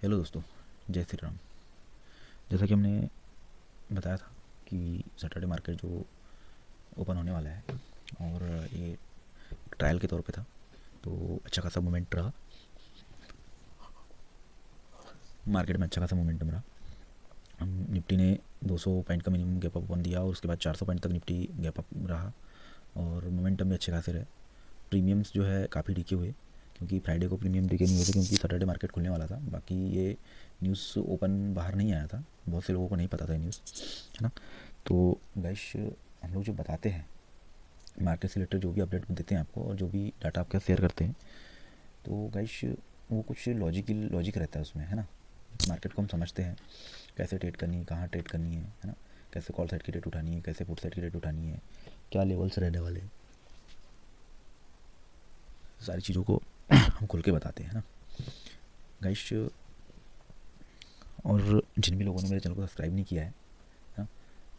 Hello दोस्तों, जय श्री राम। जैसा कि हमने बताया था कि सैटरडे मार्केट जो ओपन होने वाला है और ये ट्रायल के तौर पे था, तो अच्छा खासा मोमेंट रहा मार्केट में, अच्छा खासा मोमेंटम रहा। निफ्टी ने 200 पॉइंट का मिनिमम गैप अप ओपन दिया और उसके बाद 400 पॉइंट तक निफ्टी गैप अप रहा और मोमेंटम भी अच्छे खासे रहे। प्रीमियम्स जो है काफ़ी डिके हुए, क्योंकि फ्राइडे को प्रीमियम डिके नहीं हुए थे क्योंकि सैटरडे मार्केट खुलने वाला था। बाकी ये न्यूज़ ओपन बाहर नहीं आया था, बहुत से लोगों को नहीं पता था न्यूज़, है ना। तो गाइस, हम लोग जो बताते हैं मार्केट से रिलेटेड, जो भी अपडेट देते हैं आपको और जो भी डाटा आपके साथ शेयर करते हैं, तो गाइस वो कुछ लॉजिक रहता है उसमें, है ना। मार्केट को हम समझते हैं, कैसे ट्रेड करनी है, कहाँ ट्रेड करनी है ना। कैसे कॉल साइड की रेट उठानी है, कैसे पुट साइड की रेट उठानी है, क्या लेवल्स रहने वाले हैं, सारी चीज़ों को हम खुल के बताते हैं ना गाइस। और जिन भी लोगों ने मेरे चैनल को सब्सक्राइब नहीं किया है ना,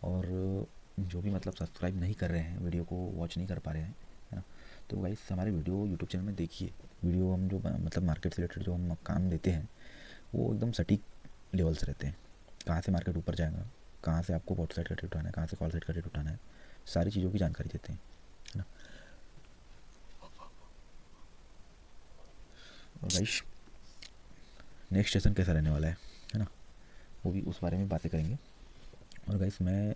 और जो भी मतलब सब्सक्राइब नहीं कर रहे हैं, वीडियो को वॉच नहीं कर पा रहे हैं, है ना, तो गाइस हमारे वीडियो यूट्यूब चैनल में देखिए। वीडियो हम जो मतलब मार्केट से रिलेटेड जो हम काम देते हैं, वो एकदम सटीक लेवल्स रहते हैं। कहाँ से मार्केट ऊपर जाएगा, कहाँ से आपको पॉट साइड का रेट उठाना है, कहाँ से कॉल साइड का रेट उठाना है, सारी चीज़ों की जानकारी देते हैं, है ना। और गाइस, नेक्स्ट सेशन कैसा रहने वाला है ना, वो भी उस बारे में बातें करेंगे। और गाइस, मैं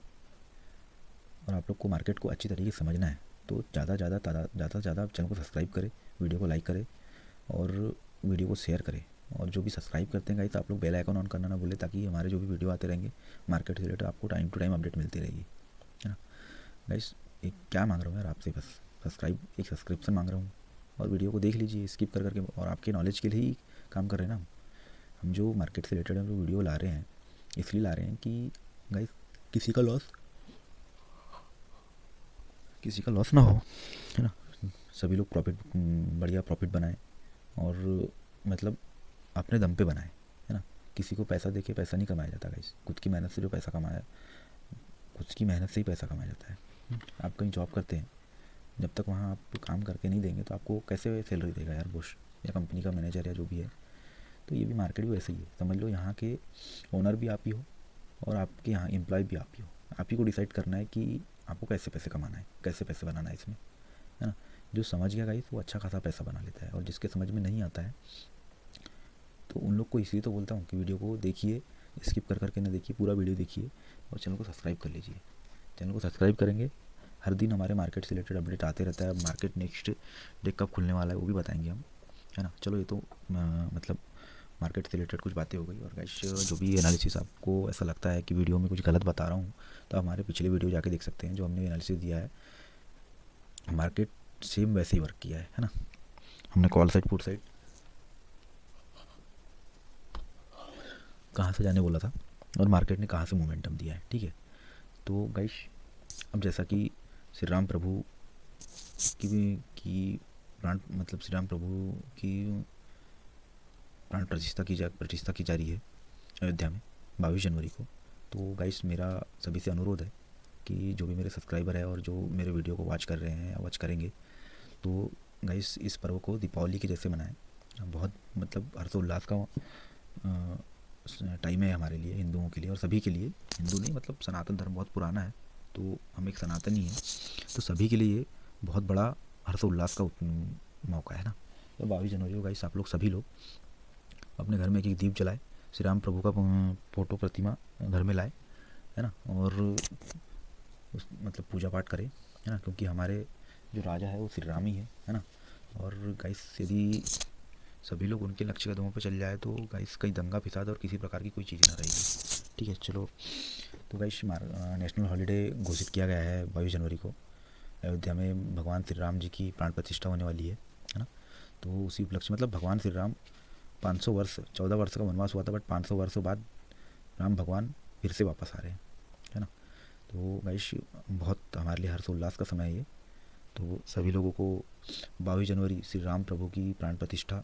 और आप लोग को मार्केट को अच्छी तरीके से समझना है, तो ज़्यादा से ज़्यादा चैनल को सब्सक्राइब करें, वीडियो को लाइक करें और वीडियो को शेयर करें। और जो भी सब्सक्राइब करते हैं गाइस, आप लोग बेल आइकन ऑन करना ना भूलें, ताकि हमारे जो भी वीडियो आते रहेंगे मार्केट से रिलेटेड, आपको टाइम टू टाइम अपडेट मिलती रहेगी, है ना। गाइस, एक क्या मांग रहा हूँ यार आपसे, बस एक सब्सक्रिप्शन मांग रहा हूँ और वीडियो को देख लीजिए स्किप कर करके। और आपके नॉलेज के लिए ही काम कर रहे हैं ना हम जो मार्केट से रिलेटेड हम जो वीडियो ला रहे हैं, इसलिए ला रहे हैं कि गाइस किसी का लॉस ना हो, है ना। सभी लोग बढ़िया प्रॉफिट बनाएं और मतलब अपने दम पे बनाएं, है ना। किसी को पैसा देके पैसा नहीं कमाया जाता गाइस, खुद की मेहनत से जो पैसा कमाया, खुद की मेहनत से ही पैसा कमाया जाता है। आप कहीं जॉब करते हैं, जब तक वहाँ आप काम करके नहीं देंगे तो आपको कैसे सैलरी देगा यार बॉस, या कंपनी का मैनेजर या जो भी है। तो ये भी मार्केट भी वैसे ही है, समझ लो यहाँ के ओनर भी आप ही हो और आपके यहाँ एम्प्लॉय भी आप ही हो। आप ही को डिसाइड करना है कि आपको कैसे पैसे कमाना है, कैसे पैसे बनाना है इसमें, है ना। जो समझ गया गाइस वो अच्छा खासा पैसा बना लेता है, और जिसके समझ में नहीं आता है तो उन लोग को इसलिए तो बोलता हूँ कि वीडियो को देखिए, स्किप कर करके ना देखिए, पूरा वीडियो देखिए और चैनल को सब्सक्राइब कर लीजिए। चैनल को सब्सक्राइब करेंगे, हर दिन हमारे मार्केट से रिलेटेड अपडेट आते रहता है। मार्केट नेक्स्ट डे कब खुलने वाला है वो भी बताएंगे हम, है ना। चलो, ये तो मतलब मार्केट से रिलेटेड कुछ बातें हो गई। और गाइस, जो भी एनालिसिस आपको ऐसा लगता है कि वीडियो में कुछ गलत बता रहा हूँ, तो हमारे पिछले वीडियो जाके देख सकते हैं, जो हमने एनालिसिस दिया है मार्केट सेम वैसे ही वर्क किया है ना। हमने कॉल साइड पुट साइड कहाँ से जाने बोला था और मार्केट ने कहाँ से मोमेंटम दिया है, ठीक है। तो गाइस, अब जैसा कि श्री राम प्रभु की प्राण मतलब श्री राम प्रभु की प्राण प्रतिष्ठा की जा रही है अयोध्या में 22 जनवरी को। तो गाइस, मेरा सभी से अनुरोध है कि जो भी मेरे सब्सक्राइबर है और जो मेरे वीडियो को वॉच कर रहे हैं या वॉच करेंगे, तो गाइस इस पर्व को दीपावली के जैसे मनाएं। बहुत मतलब हर्षोल्लास का टाइम है हमारे लिए, हिंदुओं के लिए और सभी के लिए। हिंदू नहीं, मतलब सनातन धर्म बहुत पुराना है, तो हम एक सनातनी हैं, तो सभी के लिए बहुत बड़ा हर्षोल्लास का मौका है ना। तो 22 जनवरी को गाइस आप लोग सभी लोग अपने घर में एक एक दीप जलाए, श्री राम प्रभु का फोटो प्रतिमा घर में लाए, है ना। और उस मतलब पूजा पाठ करें, है ना, क्योंकि हमारे जो राजा है वो श्री राम ही है ना। और गाइस, यदि सभी लोग उनके लक्ष्य कदमों पर चल जाए तो गाइस कहीं दंगा फिसाद और किसी प्रकार की कोई चीज़ ना रहेगी, ठीक है। चलो, तो गाइस नेशनल हॉलीडे घोषित किया गया है 22 जनवरी को। अयोध्या में भगवान श्री राम जी की प्राण प्रतिष्ठा होने वाली है ना। तो उसी उपलक्ष्य मतलब भगवान श्री राम 500 वर्ष 14 वर्ष का वनवास हुआ था, बट 500 वर्षों बाद राम भगवान फिर से वापस आ रहे हैं, है ना। तो गाइस, बहुत हमारे लिए हर्षोल्लास का समय है ये। तो सभी लोगों को 22 जनवरी श्री राम प्रभु की प्राण प्रतिष्ठा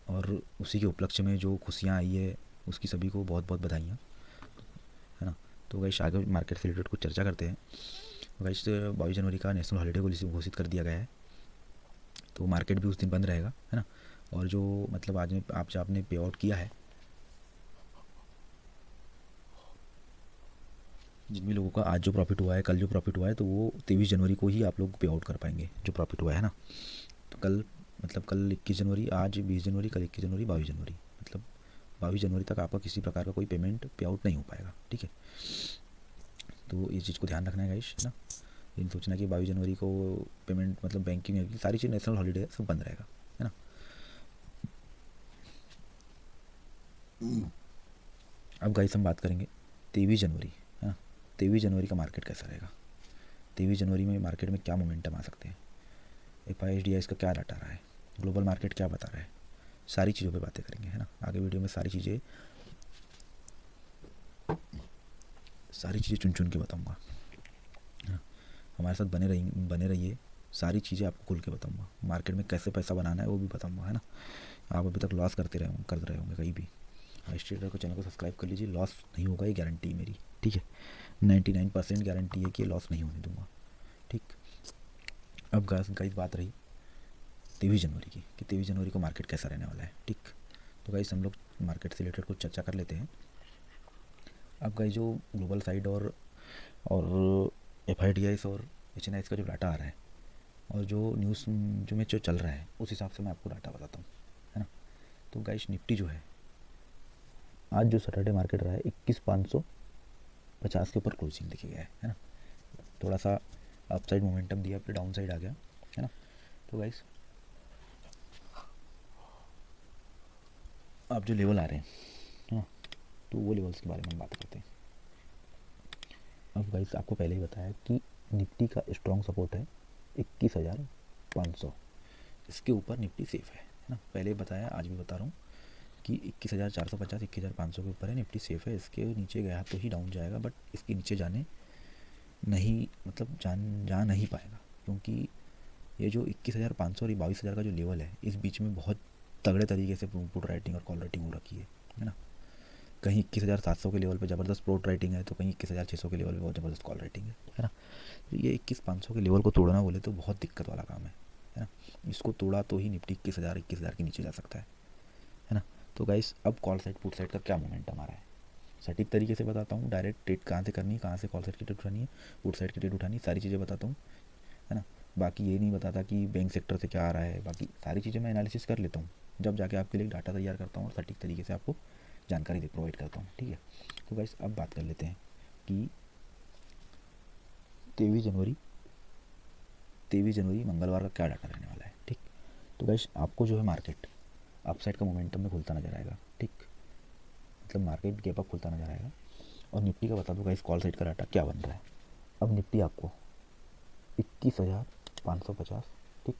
और उसी के उपलक्ष्य में जो खुशियाँ आई है उसकी सभी को बहुत बहुत बधाइयाँ, है ना। तो गाइस, आगे मार्केट से रिलेटेड कुछ चर्चा करते हैं। गाइस, 22 जनवरी का नेशनल हॉलीडे को घोषित कर दिया गया है, तो मार्केट भी उस दिन बंद रहेगा, है ना। और जो मतलब आज आप जो आपने पे आउट किया है, जिन भी लोगों का आज जो प्रॉफिट हुआ है, कल जो प्रॉफिट हुआ है, तो वो 23 जनवरी को ही आप लोग पे आउट कर पाएंगे जो प्रॉफिट हुआ है ना। तो कल मतलब कल 21 जनवरी, आज 20 जनवरी, कल 21 जनवरी, 22 जनवरी, मतलब 22 जनवरी तक आपका किसी प्रकार का कोई पेमेंट पे आउट नहीं हो पाएगा, ठीक है। तो ये चीज़ को ध्यान रखना है गाइस, है ना। ये नहीं सोचना कि 22 जनवरी को पेमेंट मतलब बैंकिंग में सारी चीज़ नेशनल हॉलीडे है, सब बंद रहेगा, है ना। अब गाइस हम बात करेंगे 23 जनवरी, है ना। 23 जनवरी का मार्केट कैसा रहेगा, 23 जनवरी में मार्केट में क्या मोमेंटम आ सकते हैं, FISDI इसका क्या डाटा रहा है, ग्लोबल मार्केट क्या बता रहा है, सारी चीज़ों पे बातें करेंगे, है ना। आगे वीडियो में सारी चीज़ें चुन चुन के बताऊँगा, है ना। हमारे साथ बने रहिए, सारी चीज़ें आपको खुल के बताऊँगा। मार्केट में कैसे पैसा बनाना है वो भी बताऊँगा, है ना। आप अभी तक लॉस कर रहे होंगे कहीं भी, हाई ट्रेडर को चैनल को सब्सक्राइब कर लीजिए, लॉस नहीं होगा, ये गारंटी मेरी, ठीक है। 99% गारंटी है कि लॉस नहीं होने दूंगा, ठीक। अब गाइस बात रही 23 जनवरी की, कि 23 जनवरी को मार्केट कैसा रहने वाला है, ठीक। तो गाइस हम लोग मार्केट से रिलेटेड कुछ चर्चा कर लेते हैं। अब गाइस जो ग्लोबल साइड और FIDIs और HNIs का जो डाटा आ रहा है, और जो न्यूज़ जो में जो चल रहा है, उस हिसाब से मैं आपको डाटा बताता हूँ, है ना। तो गाइस निफ्टी जो है, आज जो सैटरडे मार्केट रहा है 21,550 के ऊपर क्लोजिंग देखी गया है ना। थोड़ा सा अपसाइड मोमेंटम दिया, फिर डाउन साइड आ गया, है ना। तो गाइस अब जो लेवल आ रहे हैं, हाँ, तो वो लेवल्स के बारे में हम बात करते हैं। अब गाइस आपको पहले ही बताया कि निफ्टी का स्ट्रॉन्ग सपोर्ट है 21,500, इसके ऊपर निफ्टी सेफ है ना। पहले ही बताया, आज भी बता रहा हूँ कि 21,450, 21,500 के ऊपर है, निफ्टी सेफ है। इसके नीचे गया तो ही डाउन जाएगा, बट इसके नीचे जाने नहीं मतलब जा नहीं पाएगा, क्योंकि ये जो 21,500 और 22,000 का जो लेवल है, इस बीच में बहुत तगड़े तरीके से पुट राइटिंग और कॉल राइटिंग हो रखी है ना। कहीं 21,700 के लेवल पे ज़बरदस्त प्रोट राइटिंग है, तो कहीं 21,600 के लेवल पे बहुत ज़बरदस्त कॉल राइटिंग है ना। तो ये 21,500 के लेवल को तोड़ना बोले तो बहुत दिक्कत वाला काम है ना। इसको तोड़ा तो ही निफ्टी 21,000 के नीचे जा सकता है ना। तो गाइस अब कॉल साइड पुट साइड का क्या मोमेंटम आ रहा है, सटीक तरीके से बताता हूँ। डायरेक्ट ट्रेड कहाँ से करनी है, कहाँ से कॉल साइड की ट्रेड उठानी है, पुट साइड की ट्रेड उठानी है, सारी चीज़ें बताता हूँ, है ना। बाकी ये नहीं बताता कि बैंक सेक्टर से क्या आ रहा है, बाकी सारी चीज़ें मैं एनालिसिस कर लेता हूँ, जब जाके आपके लिए डाटा तैयार करता हूँ और सटीक तरीके से आपको जानकारी दे प्रोवाइड करता हूँ, ठीक है। तो गाइस अब बात कर लेते हैं कि 23 जनवरी 23 जनवरी मंगलवार का क्या डाटा रहने वाला है, ठीक। तो गाइस आपको जो है मार्केट अपसाइड का मोमेंटम में खुलता नजर आएगा, ठीक। मतलब मार्केट गैप अप खुलता नजर आएगा। और निफ्टी का बता दूँ गाइस कॉल साइड का डाटा क्या बन रहा है। अब निफ्टी आपको 21,550, ठीक,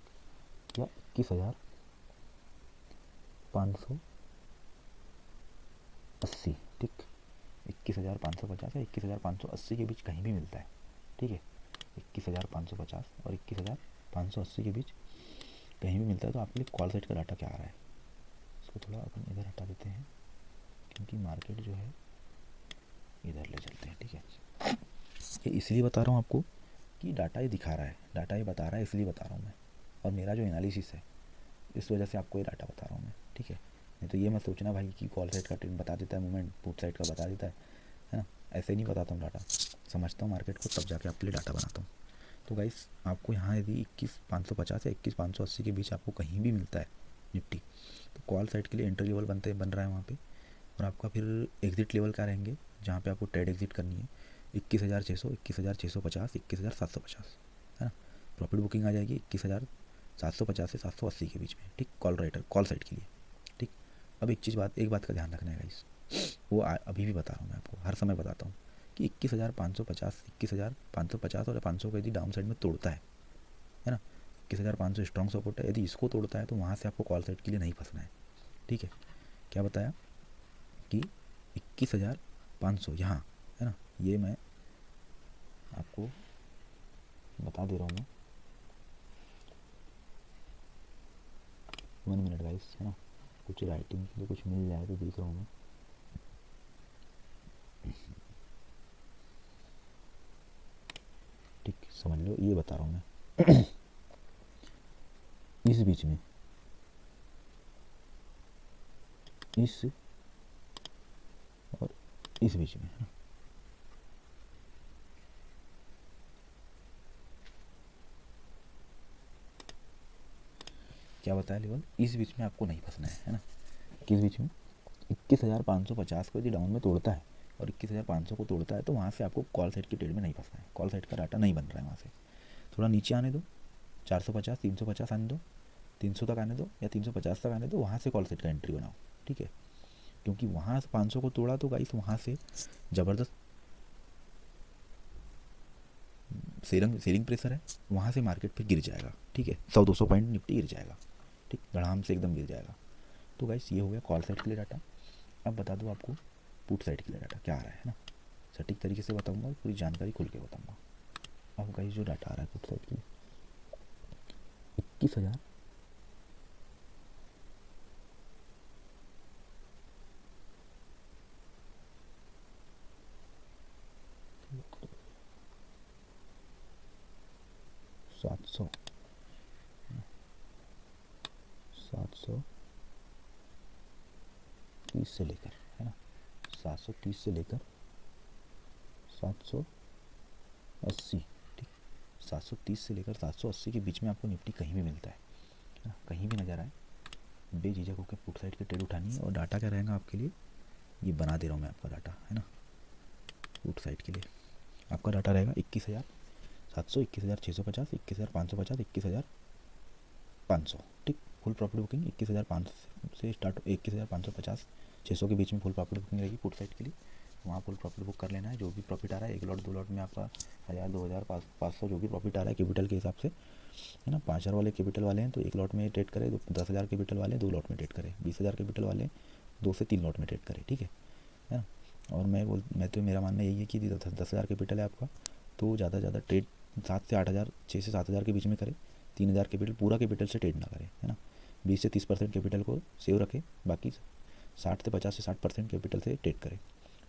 या 21,580, ठीक। 21,550 या 21,580 के बीच कहीं भी मिलता है, ठीक है। 21,550 और 21,580 के बीच कहीं भी मिलता है। तो आपके लिए कॉल साइड का डाटा क्या आ रहा है, इसको थोड़ा अपन इधर हटा देते हैं, क्योंकि मार्केट जो है इधर ले चलते हैं, ठीक है। ये इसलिए बता रहा हूँ आपको कि डाटा ये दिखा रहा है, डाटा ये बता रहा है, इसलिए बता रहा हूँ मैं। और मेरा जो एनालिसिस है, इस वजह से आपको ये डाटा बता रहा हूँ मैं, ठीक है। नहीं तो ये मत सोचना भाई कि कॉल साइड का ट्रेंड बता देता है, मूवमेंट पुट साइड का बता देता है ना। ऐसे नहीं बताता हूँ डाटा, समझता हूँ मार्केट को, तब जाके आपके लिए डाटा बनाता हूँ। तो गाइस आपको यहाँ यदि 21,550 या 21,580 के बीच आपको कहीं भी मिलता है निफ्टी, तो कॉल साइड के लिए एंट्री लेवल बन रहा है वहाँ पे। और आपका फिर एग्जिट लेवल क्या रहेंगे, जहाँ पे आपको ट्रेड एग्जिट करनी है, 21,600, 21,650, 21,750, है ना। प्रॉफिट बुकिंग आ जाएगी 21,750 से 780 के बीच में, ठीक। कॉल साइड के लिए, ठीक। अब एक बात का ध्यान रखना है गाइस, वो अभी भी बता रहा हूँ मैं आपको, हर समय बताता हूँ कि 21,550, 21,550 और 500 को यदि डाउन साइड में तोड़ता है ना, 21,500 स्ट्रॉन्ग सपोर्ट है, यदि इसको तोड़ता है तो वहाँ से आपको कॉल साइड के लिए नहीं फंसना है, ठीक है। क्या बताया कि 21,500 यहाँ, है ना, ये मैं आपको बता दे रहा हूँ मैं। 1 मिनट गाइस, है ना, कुछ राइटिंग के लिए कुछ मिल जाए तो देख रहा हूँ मैं। ठीक, समझ लो, ये बता रहा हूँ मैं। इस बीच में इस और इस बीच में, है ना। क्या बताया लेवल, इस बीच में आपको नहीं फंसना है ना। किस बीच में, 21,550 को यदि डाउन में तोड़ता है और 21,500 को तोड़ता है तो वहाँ से आपको कॉल साइड की ट्रेड में नहीं फंसना है। कॉल साइड का डाटा नहीं बन रहा है वहाँ से। थोड़ा नीचे आने दो, 450 350 आने दो, 300 तक आने दो या 350 तक आने दो, वहाँ से कॉल साइड का एंट्री बनाओ, ठीक है। क्योंकि वहाँ से 500 को तोड़ा तो गाइस वहाँ से ज़बरदस्त सेलिंग प्रेशर है, वहाँ से मार्केट फिर गिर जाएगा, ठीक है। 100-200 पॉइंट निफ्टी गिर जाएगा, ठीक, धड़ाम से एकदम गिर जाएगा। तो गाइस ये हो गया कॉल साइड के लिए डाटा। अब बता दूँ आपको पुट साइड के लिए डाटा क्या आ रहा है ना। सटीक तरीके से बताऊंगा, पूरी जानकारी खुल के बताऊंगा। अब गाइस जो डाटा आ रहा है पुट साइड के लिए, 21,000 700 730 से लेकर, है ना, 730 से लेकर 780, ठीक, 730 से लेकर 780 के बीच में आपको निफ्टी कहीं भी मिलता है ना, कहीं भी नज़र आए, बेझिझक होकर पुट साइड की ट्रेड उठानी है। और डाटा क्या रहेगा आपके लिए, ये बना दे रहा हूँ मैं आपका डाटा, है ना। पुट साइड के लिए आपका डाटा रहेगा 21,700, 21,650, 21,550, 21,500, ठीक। फुल प्रॉफिट बुकिंग 21,500 से स्टार्ट, 21,550 600 के बीच में फुल प्रॉफिट बुकिंग रहेगी पुट साइड के लिए। वहाँ फुल प्रॉफिट बुक कर लेना है। जो भी प्रॉफिट आ रहा है, एक लॉट 2 लॉट में आपका 1,000 2,000 500 जो भी प्रॉफिट आ रहा है कैपिटल के हिसाब से, है ना। 5,000 वाले कैपिटल वाले हैं तो एक लॉट में ट्रेड करें, 10,000 कैपिटल वाले 2 लॉट में ट्रेड करें, 20,000 कैपिटल वाले 2 से 3 लॉट में ट्रेड करें, ठीक है ना। और मैं तो मेरा मानना यही है कि 10,000 कैपिटल है आपका तो ज़्यादा से ज़्यादा ट्रेड 7 से 8,000, 6 से 7,000 के बीच में करें। 3,000 कैपिटल, पूरा कैपिटल से ट्रेड ना करें, है ना। 20 से 30% कैपिटल को सेव रखें, बाकी 60 से 50 से 60% कैपिटल से ट्रेड करें,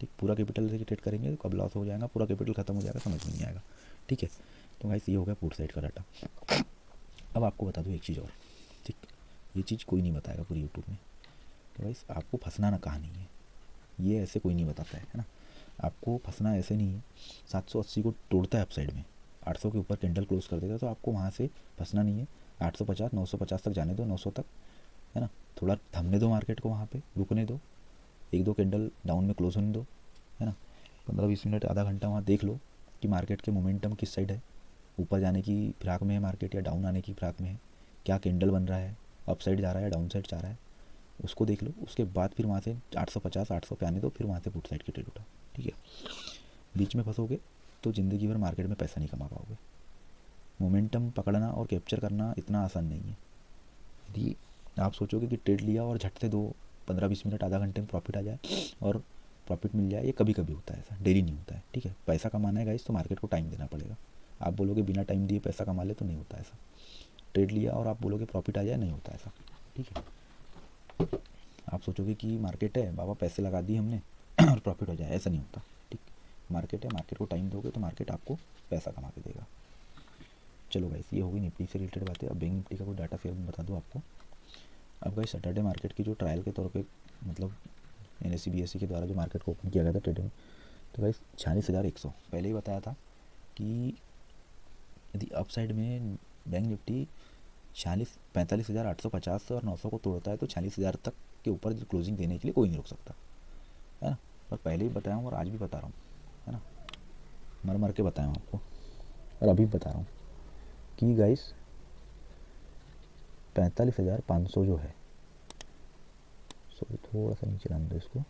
ठीक। पूरा कैपिटल से ट्रेड करेंगे तो कब लॉस हो जाएगा, पूरा कैपिटल खत्म हो जाएगा, समझ में नहीं आएगा, ठीक है। तो गाइस ये हो गया पुट साइड का डाटा। अब आपको बता दूँ एक चीज़ और, ठीक, ये चीज़ कोई नहीं बताएगा पूरी यूट्यूब में। तो गाइस आपको फंसना ना कहाँ नहीं है, ये ऐसे कोई नहीं बताता है ना। आपको फंसना ऐसे नहीं है। 780 को तोड़ता है अपसाइड में, 800 के ऊपर कैंडल क्लोज कर देगा तो आपको वहाँ से फंसना नहीं है। 850 950 तक जाने दो, 900 तक, है ना। थोड़ा थमने दो मार्केट को, वहाँ पे रुकने दो, 1-2 कैंडल डाउन में क्लोज होने दो, है ना। 15-20 मिनट, आधा घंटा वहाँ देख लो कि मार्केट के मोमेंटम किस साइड है, ऊपर जाने की फिराक में है मार्केट या डाउन आने की फिराक में है, क्या कैंडल बन रहा है, अप साइड जा रहा है डाउन साइड जा रहा है, उसको देख लो। उसके बाद फिर वहाँ से 850 800 पे आने दो, फिर वहाँ से पुट साइड की ट्रेड उठाओ, ठीक है। बीच में फंसोगे तो ज़िंदगी भर मार्केट में पैसा नहीं कमा पाओगे। मोमेंटम पकड़ना और कैप्चर करना इतना आसान नहीं है। यदि आप सोचोगे कि ट्रेड लिया और झट से 2-15-20 मिनट आधा घंटे में प्रॉफिट आ जाए और प्रॉफिट मिल जाए, ये कभी कभी होता है, ऐसा डेली नहीं होता है, ठीक है। पैसा कमाना है गाइस तो मार्केट को टाइम देना पड़ेगा। आप बोलोगे बिना टाइम दिए पैसा कमा ले, तो नहीं होता ऐसा। ट्रेड लिया और आप बोलोगे प्रॉफिट आ जाए, नहीं होता ऐसा, ठीक है। आप सोचोगे कि मार्केट है बाबा, पैसे लगा दिए हमने और प्रॉफिट हो जाए, ऐसा नहीं होता, ठीक। मार्केट है, मार्केट को टाइम दोगे तो मार्केट आपको पैसा कमा के देगा। चलो गाइस ये होगी निफ्टी से रिलेटेड बातें। अब बैंक निफ्टी का कोई डाटा फिर बता दूँ आपको। अब गाइस सैटरडे मार्केट की जो ट्रायल के तौर पे, मतलब NSE BSE के द्वारा जो मार्केट को ओपन किया गया था ट्रेडिंग, तो गाइस 46,100 पहले ही बताया था कि यदि अप साइड में बैंक निफ्टी 45,850 और 900 को तोड़ता है तो 46,000 तक के ऊपर क्लोजिंग देने के लिए कोई नहीं रुक सकता, है ना। और पहले ही बताया हूँ और आज भी बता रहा हूँ, है ना, मर मर के बताया हूँ आपको और अभी बता रहा हूँ कि गाइस 45,500 जो है, सॉरी थोड़ा सा नीचे लाने दो इसको,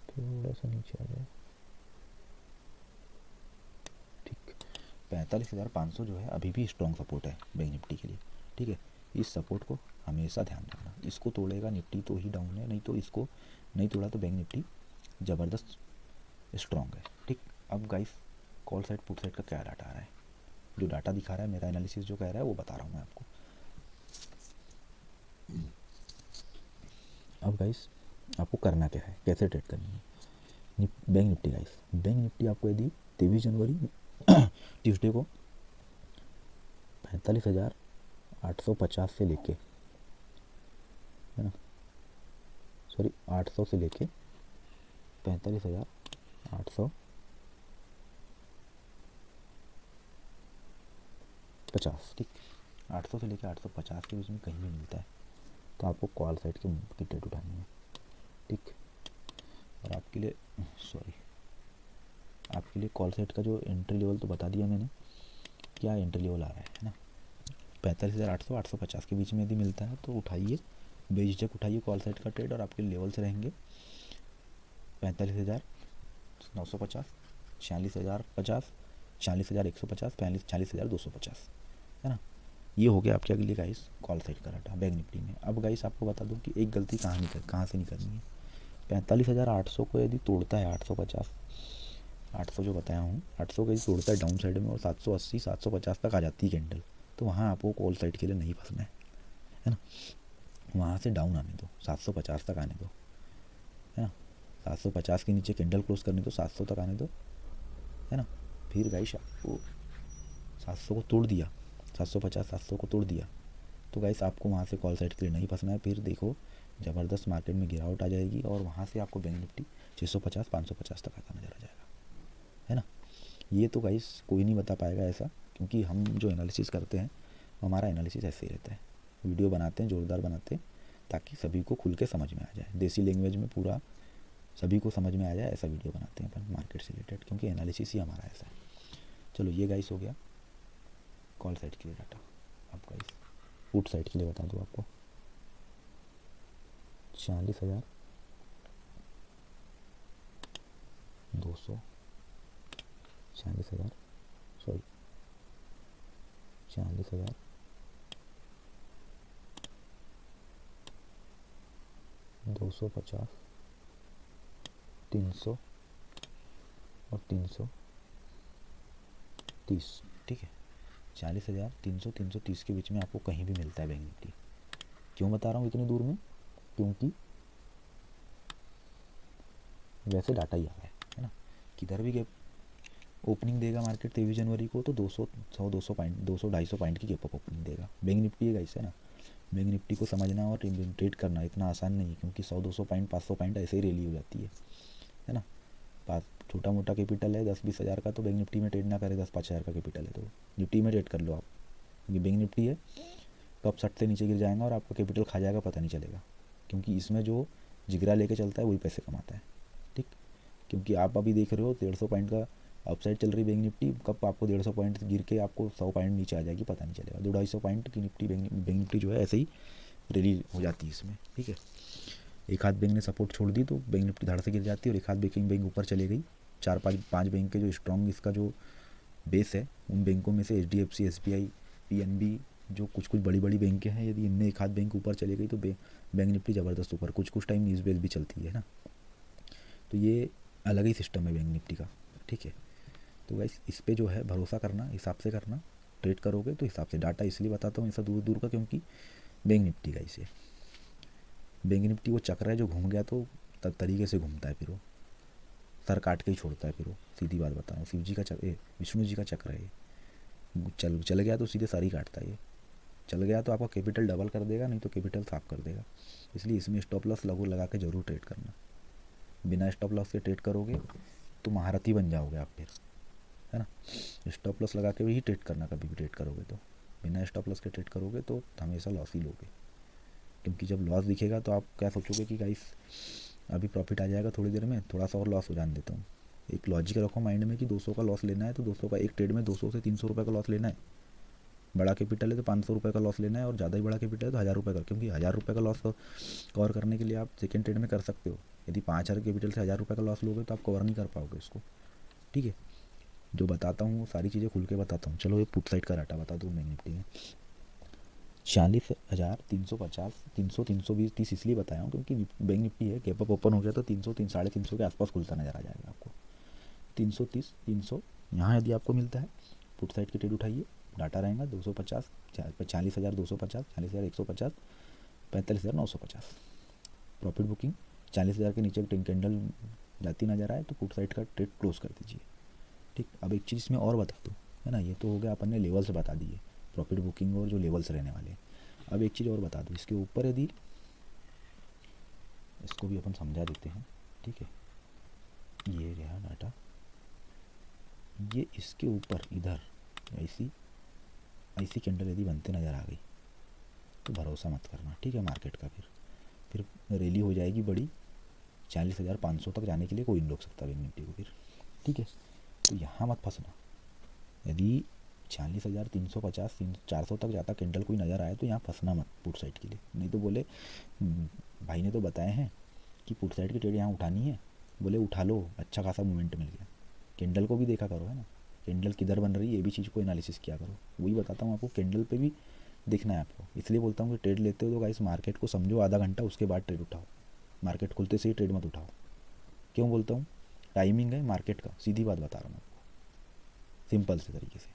थोड़ा सा नीचे आ जाए, ठीक। 45,500 जो है अभी भी स्ट्रॉन्ग सपोर्ट है बैंक निफ्टी के लिए, ठीक है। इस सपोर्ट को हमेशा ध्यान रखना। इसको तोड़ेगा निफ्टी तो ही डाउन है, नहीं तो इसको नहीं तोड़ा तो बैंक निफ्टी ज़बरदस्त स्ट्रॉन्ग है, ठीक। अब guys call side put side का क्या डाटा आ रहा है, जो डाटा दिखा रहा है, मेरा एनालिसिस जो कह रहा है वो बता रहा हूँ मैं आपको। अब गाइस आपको करना क्या है, कैसे ट्रेड करनी है bank Nifty. Guys bank Nifty आपको यदि 23 जनवरी ट्यूसडे को 45,000 850 से लेके, है ना, सॉरी 800 से लेके 45,850, ठीक। 800 से लेके 850 के बीच में कहीं भी मिलता है तो आपको कॉल साइड की ट्रेड उठानी है, ठीक। और आपके लिए कॉल साइड का जो एंट्री लेवल तो बता दिया मैंने, क्या एंट्री लेवल आ रहा है ना, 45,800 850 के बीच में यदि मिलता है तो उठाइए, बेझिझक उठाइए कॉल साइड का ट्रेड। और आपके लेवल्स रहेंगे 45,950, 46,050, 46,150, 46,250, है ना। ये हो गया आपके अगले गाइस कॉल साइड का डाटा बैंक निफ्टी में। अब गाइस आपको बता दूं कि एक गलती कहाँ से नहीं करनी है। 45,800 को यदि तोड़ता है 850, 800 जो बताया हूँ, 800 का यदि तोड़ता है डाउन साइड में और 780 750 तक आ जाती है कैंडल, तो वहाँ आपको कॉल साइड के लिए नहीं फंसना है ना। वहाँ से डाउन आने दो, 750 तक आने दो, है ना। 750 के नीचे कैंडल क्लोज करने दो, 700 तक आने दो, है ना। फिर गाइस आपको 700 को तोड़ दिया, 750 700 को तोड़ दिया, तो गाइस आपको वहाँ से कॉल साइड के लिए नहीं फंसना है। फिर देखो ज़बरदस्त मार्केट में गिरावट आ जाएगी और वहाँ से आपको बैंक निफ्टी 650 550 तक आता नजर आ जाएगा, है ना। ये तो गाइस कोई नहीं बता पाएगा ऐसा, क्योंकि हम जो एनालिसिस करते हैं हमारा एनालिसिस ऐसे ही रहता है, वीडियो बनाते हैं, जोरदार बनाते हैं, ताकि सभी को खुल के समझ में आ जाए, देसी लैंग्वेज में पूरा सभी को समझ में आ जाए, ऐसा वीडियो बनाते हैं अपन मार्केट से रिलेटेड, क्योंकि एनालिसिस ही हमारा ऐसा है। चलो ये गाइस हो गया कॉल साइड के लिए डाटा। अब गाइस पुट साइड के लिए बता दूँ आपको, 46,200, 46,000 सॉरी 46,000 250, 300 और 330, ठीक है। 40,300 330 के बीच में आपको कहीं भी मिलता है बैंक निफ्टी। क्यों बता रहा हूँ इतनी दूर में, क्योंकि वैसे डाटा ही आ रहा है ना। किधर भी गैप ओपनिंग देगा मार्केट 23 जनवरी को तो 200 100 200 पॉइंट 200 250 पॉइंट की गैप अप ओपनिंग देगा। बैंक निफ्टी है गाइस, है ना। बैंक निफ्टी को समझना और ट्रेड करना इतना आसान नहीं है, क्योंकि 100 200 पॉइंट 500 पॉइंट ऐसे ही रैली हो जाती है ना। छोटा मोटा कैपिटल है 10-20 हज़ार का तो बैंक निफ्टी में ट्रेड ना करे, 10-5 हज़ार का कैपिटल है तो निफ्टी में ट्रेड कर लो आप, क्योंकि बैंक निफ्टी है कब 60 से नीचे गिर जाएगा और आपका कैपिटल खा जाएगा पता नहीं चलेगा, क्योंकि इसमें जो जिगरा लेके चलता है वही पैसे कमाता है, ठीक। क्योंकि आप अभी देख रहे हो 150 पॉइंट का अपसाइड चल रही बैंक निफ्टी, कब आपको 150 पॉइंट गिर के आपको 100 पॉइंट नीचे आ जाएगी पता नहीं चलेगा। 200-250 पॉइंट की निफ्टी बैंक निफ्टी जो है ऐसे ही रैली हो जाती है इसमें, ठीक है। एक हाथ बैंक ने सपोर्ट छोड़ दी तो बैंक निफ्टी धड़ से गिर जाती है, और एक हाथ बैंक ऊपर चले गई। 4-5 बैंक के जो स्ट्रॉन्ग इसका जो बेस है उन बैंकों में से HDFC SBI PNB जो कुछ बड़ी बड़ी बैंकें हैं, यदि इनमें एक हाथ बैंक ऊपर चले गई तो बैंक निफ्टी ज़बरदस्त ऊपर कुछ टाइम न्यूज़ बेस भी चलती है ना। तो ये अलग ही सिस्टम है बैंक निफ्टी का, ठीक है। तो गाइस इस पे जो है भरोसा करना, हिसाब से करना, ट्रेड करोगे तो हिसाब से। डाटा इसलिए बताता हूँ ऐसा दूर दूर का, क्योंकि बैंक निफ्टी गाइस है, बैंक निफ्टी वो चक्र है जो घूम गया तो तरीके से घूमता है, फिर वो सर काट के ही छोड़ता है, फिर वो सीधी बात बता रहा हूँ, शिव जी का चक्र, विष्णु जी का चक्र है ये। चल गया तो सीधे सर ही काटता है ये, चल गया तो आपका कैपिटल डबल कर देगा, नहीं तो कैपिटल साफ कर देगा। इसलिए इसमें स्टॉप लॉस लगा के ज़रूर ट्रेड करना। बिना स्टॉप लॉस के ट्रेड करोगे तो महारथी बन जाओगे आप फिर, है ना। स्टॉप लॉस लगा के भी ट्रेड करना, कभी भी ट्रेड करोगे तो। बिना स्टॉप लॉस के ट्रेड करोगे तो हमेशा लॉस ही लोगे, क्योंकि जब लॉस दिखेगा तो आप क्या सोचोगे कि गाइस अभी प्रॉफिट आ जाएगा थोड़ी देर में, थोड़ा सा और लॉस हो जाने देता हूँ। एक लॉजिक रखो माइंड में कि 200 का लॉस लेना है तो 200 का एक ट्रेड में 200 से 300 रुपये का लॉस लेना है। बड़ा कैपिटल है तो 500 रुपये का लॉस लेना है, और ज़्यादा ही बड़ा कैपिटल है तो 1000 रुपये का, क्योंकि 1000 रुपये का लॉस कवर करने के लिए आप सेकेंड ट्रेड में कर सकते हो। यदि 5000 कैपिटल से 1000 रुपये का लॉस लोगे तो आप कवर नहीं कर पाओगे उसको, ठीक है। जो बताता हूँ वो सारी चीज़ें खुल के बताता हूँ। चलो ये पुट साइड का डाटा बता दूँ बैंक निफ्टी में। 46,350 300 320 30 इसलिए बताया हूँ क्योंकि बैंक निफ्टी है, गैप अप ओपन हो गया तो 300 350 के आसपास खुलता नज़र आ जाएगा आपको। 330 300 यहाँ यदि आपको मिलता है पुट साइड की ट्रेड उठाइए, डाटा रहेगा 250 40,250 40,150 45,950। प्रॉफिट बुकिंग 40,000 के नीचे कैंडल जाती नज़र आए तो पुट साइड का ट्रेड क्लोज कर दीजिए, ठीक। अब एक चीज़ इसमें और बता दूँ, है ना। ये तो हो गया अपन ने लेवल्स बता दिए, प्रॉफिट बुकिंग और जो लेवल्स रहने वाले। अब एक चीज़ और बता दूँ, इसके ऊपर यदि, इसको भी अपन समझा देते हैं, ठीक है। ये रहा डाटा, ये इसके ऊपर इधर ऐसी ऐसी कैंडल यदि बनते नज़र आ गई तो भरोसा मत करना, ठीक है, मार्केट का। फिर रैली हो जाएगी बड़ी, 40,500 तक जाने के लिए कोई नहीं रोक सकता बैंक निफ्टी को फिर, ठीक है। तो यहाँ मत फंसना। यदि 40,350 400 तक जाता कैंडल कोई नज़र आए तो यहाँ फंसना मत पुट साइड के लिए। नहीं तो बोले भाई ने तो बताए हैं कि पुट साइड की ट्रेड यहाँ उठानी है, बोले उठा लो, अच्छा खासा मूवमेंट मिल गया। कैंडल को भी देखा करो, है ना, कैंडल किधर बन रही है, ये भी चीज़ को एनालिसिस किया करो। वही बताता हूँ आपको, कैंडल पे भी देखना है आपको। इसलिए बोलता हूँ कि ट्रेड लेते हो तो गाइस मार्केट को समझो आधा घंटा, उसके बाद ट्रेड उठाओ। मार्केट खुलते से ही ट्रेड मत उठाओ। क्यों बोलता हूँ? टाइमिंग है मार्केट का, सीधी बात बता रहा हूँ आपको, सिंपल से तरीके से।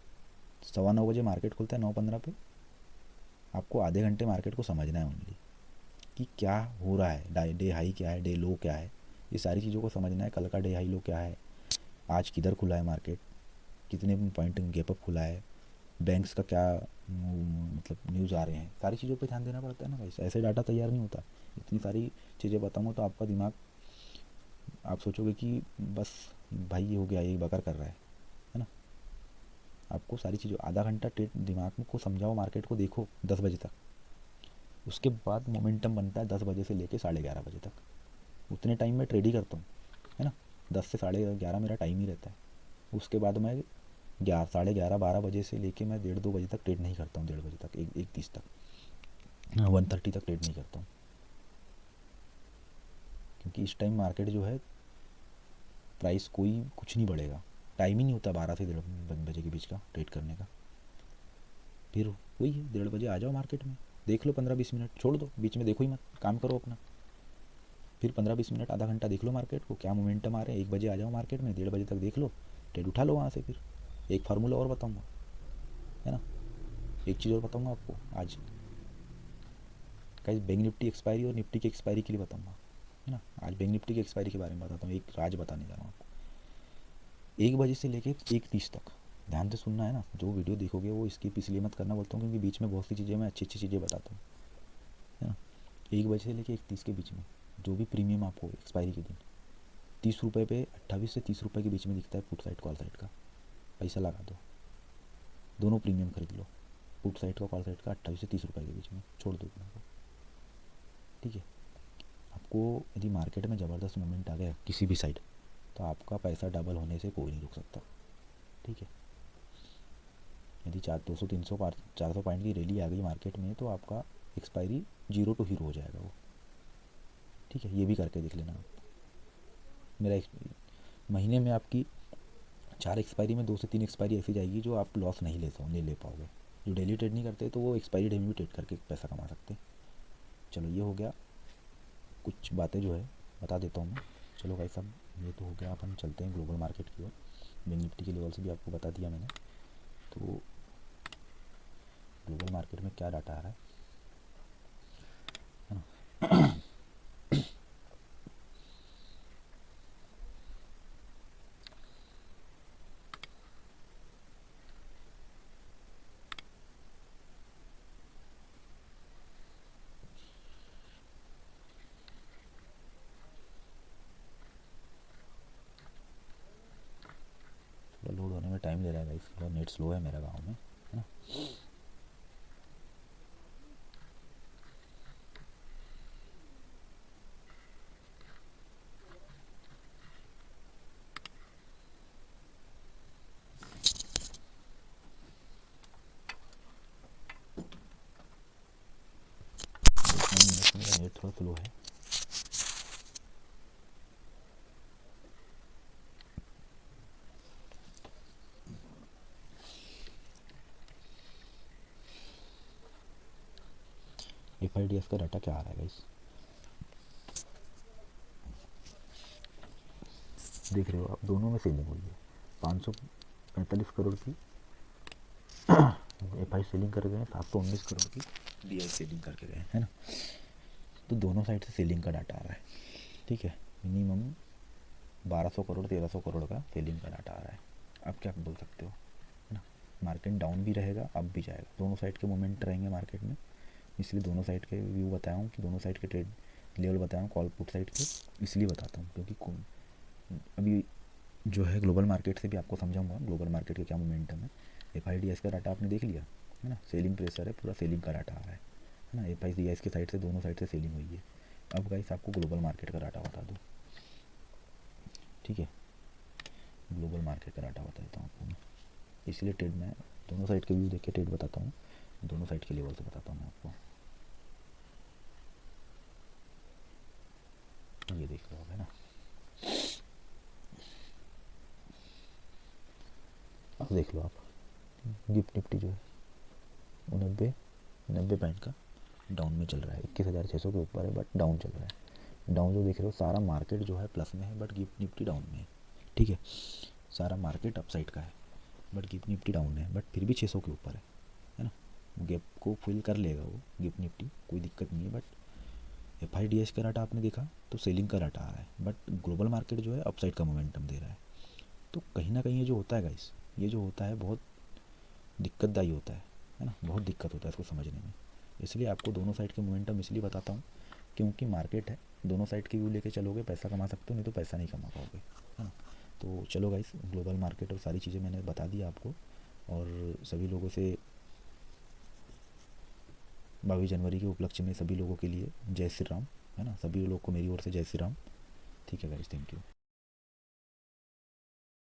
9:15 बजे मार्केट खुलता है, 9:15 पे। आपको आधे घंटे मार्केट को समझना है ओनली, कि क्या हो रहा है, डे हाई क्या है, डे लो क्या है, ये सारी चीज़ों को समझना है। कल का डे हाई लो क्या है, आज किधर खुला है मार्केट, कितने पॉइंट गैप अप खुला है, बैंक्स का क्या मतलब न्यूज़ आ रहे हैं, सारी चीज़ों पे ध्यान देना पड़ता है ना भाई। ऐसे डाटा तैयार नहीं होता। इतनी सारी चीज़ें बताऊँगा तो आपका दिमाग, आप सोचोगे कि बस भाई ये हो गया, ये बकर कर रहा है ना। आपको सारी चीज़ों, आधा घंटा दिमाग को समझाओ, मार्केट को देखो 10 बजे तक। उसके बाद मोमेंटम बनता है 10 बजे से लेके 11:30 बजे तक। उतने टाइम में ट्रेड ही करता हूँ, है ना। 10 से 11:30 मेरा टाइम ही रहता है। उसके बाद मैं 11:30 12 बजे से लेके मैं 1:30 2 बजे तक ट्रेड नहीं करता हूँ, 1:30 बजे तक, 1:30 तक, 1:30 तक ट्रेड नहीं करता हूँ। क्योंकि इस टाइम मार्केट जो है, प्राइस कोई कुछ नहीं बढ़ेगा। टाइम ही नहीं होता 12 से 1:30 बजे के बीच का ट्रेड करने का। फिर वही है, 1:30 बजे आ जाओ मार्केट में, देख लो 15-20 मिनट, छोड़ दो, बीच में देखो ही मत, काम करो अपना। फिर 15-20 मिनट, आधा घंटा देख लो मार्केट को, क्या मोमेंटम आ रहे हैं। 1 बजे आ जाओ मार्केट में, 1:30 बजे तक देख लो, ट्रेड उठा लो वहाँ से। फिर एक फार्मूला और बताऊँगा, है ना, एक चीज़ और बताऊँगा आपको आज। कहीं बैंक निफ्टी एक्सपायरी और निफ्टी की एक्सपायरी के लिए बताऊँगा, है ना। आज बैंक निफ्टी की एक्सपायरी के बारे में बताता हूँ, एक राज बताने जा रहा हूँ आपको। 1 बजे से लेके 1:30 तक ध्यान से सुनना है ना। जो वीडियो देखोगे वो स्किप इसलिए मत करना बोलता हूँ, क्योंकि बीच में बहुत सी चीज़ें मैं अच्छी अच्छी चीज़ें बताता हूँ, है ना। 1 बजे से लेके 1:30 के बीच में जो भी प्रीमियम आपको एक्सपायरी के दिन 30 रुपये पे, 28 से 30 रुपये के बीच में दिखता है पुट साइड कॉल साइड का, पैसा लगा दो, दोनों प्रीमियम खरीद लो। पुट साइड का, कॉल साइड का, 28 से 30 रुपये के बीच में, छोड़ दो इतना को, ठीक है। आपको यदि मार्केट में ज़बरदस्त मूवमेंट आ गया किसी भी साइड, तो आपका पैसा डबल होने से कोई नहीं रोक सकता, ठीक है। यदि 200 300 400 पॉइंट की रैली आ गई मार्केट में, तो आपका एक्सपायरी 0 टू हीरो हो जाएगा वो, ठीक है। ये भी करके देख लेना आप। मेरा महीने में आपकी 4 एक्सपायरी में 2 से 3 एक्सपायरी ऐसी जाएगी जो आप लॉस नहीं ले पाओगे। जो डेली ट्रेड नहीं करते तो वो एक्सपायरी डे में भी ट्रेड करके पैसा कमा सकते हैं। चलो ये हो गया, कुछ बातें जो है बता देता हूँ मैं। चलो भाई साहब, ये तो हो गया, अपन चलते हैं ग्लोबल मार्केट की ओर। बैंक निफ्टी के लेवल से भी आपको बता दिया मैंने। तो ग्लोबल मार्केट में क्या डाटा आ रहा है ना। लोड होने में टाइम ले रहा है गाइस, थोड़ा नेट स्लो है मेरा गांव में, है ना। मेरा नेट थोड़ा स्लो है। FIDS का डाटा क्या आ रहा है गाइस, देख रहे हो आप, दोनों में सेलिंग हुई है। 545 करोड़ की FI सेलिंग कर गए, 719 करोड़ की DI सेलिंग करके गए, है ना। तो दोनों साइड से सेलिंग का डाटा आ रहा है, ठीक है। मिनिमम 1200 करोड़ 1300 करोड़ का सेलिंग का डाटा आ रहा है। आप क्या बोल सकते हो, है ना। मार्केट डाउन भी रहेगा, अप भी जाएगा, दोनों साइड के मोमेंट रहेंगे मार्केट में। इसलिए दोनों साइड के व्यू बताया हूँ कि दोनों साइड के ट्रेड लेवल बताया हूँ कॉल पुट साइड के, इसलिए बताता हूँ क्योंकि अभी जो है ग्लोबल मार्केट से भी आपको समझाऊंगा ग्लोबल मार्केट के क्या मोमेंटम है। FIDS का डाटा आपने देख लिया है ना, सेलिंग प्रेशर है, पूरा सेलिंग का डाटा आ रहा है ना, FIDS की साइड से दोनों साइड से सेलिंग हुई है। अब गाइस आपको ग्लोबल मार्केट का डाटा बता दूँ, ठीक है, ग्लोबल मार्केट का डाटा बता देता हूँ आपको मैं, इसलिए ट्रेड में दोनों साइड के व्यू देख के ट्रेड बताता हूँ, दोनों साइड के लेवल से बताता हूँ मैं आपको। ये देख लो है ना, अब देख लो आप गिफ्ट निफ्टी जो है 90 पॉइंट का डाउन में चल रहा है, 21,600 के ऊपर है बट डाउन चल रहा है। डाउन जो देख रहे हो सारा मार्केट जो है प्लस में है बट गिफ्ट निफ्टी डाउन में है, ठीक है, सारा मार्केट अपसाइड का है बट गिफ्ट निफ्टी डाउन है, बट फिर भी 600 के ऊपर है ना, गैप को फिल कर लेगा वो गिफ्ट निफ्टी, कोई दिक्कत नहीं है। बट FIDS का डाटा आपने देखा तो सेलिंग का डाटा आ रहा है, बट ग्लोबल मार्केट जो है अपसाइड का मोमेंटम दे रहा है। तो कहीं ना कहीं ये जो होता है गाइस, ये जो होता है बहुत दिक्कतदायी होता है ना, बहुत दिक्कत होता है इसको समझने में। इसलिए आपको दोनों साइड के मोमेंटम इसलिए बताता हूँ क्योंकि मार्केट है, दोनों साइड की व्यू लेके चलोगे पैसा कमा सकते हो, नहीं तो पैसा नहीं कमा पाओगे, है ना। तो चलो गाइस, ग्लोबल मार्केट और सारी चीज़ें मैंने बता दी आपको, और सभी लोगों से 22 जनवरी के उपलक्ष्य में सभी लोगों के लिए जय श्री राम, है ना, सभी लोग को मेरी ओर से जय श्री राम। ठीक है गाइस, थैंक यू।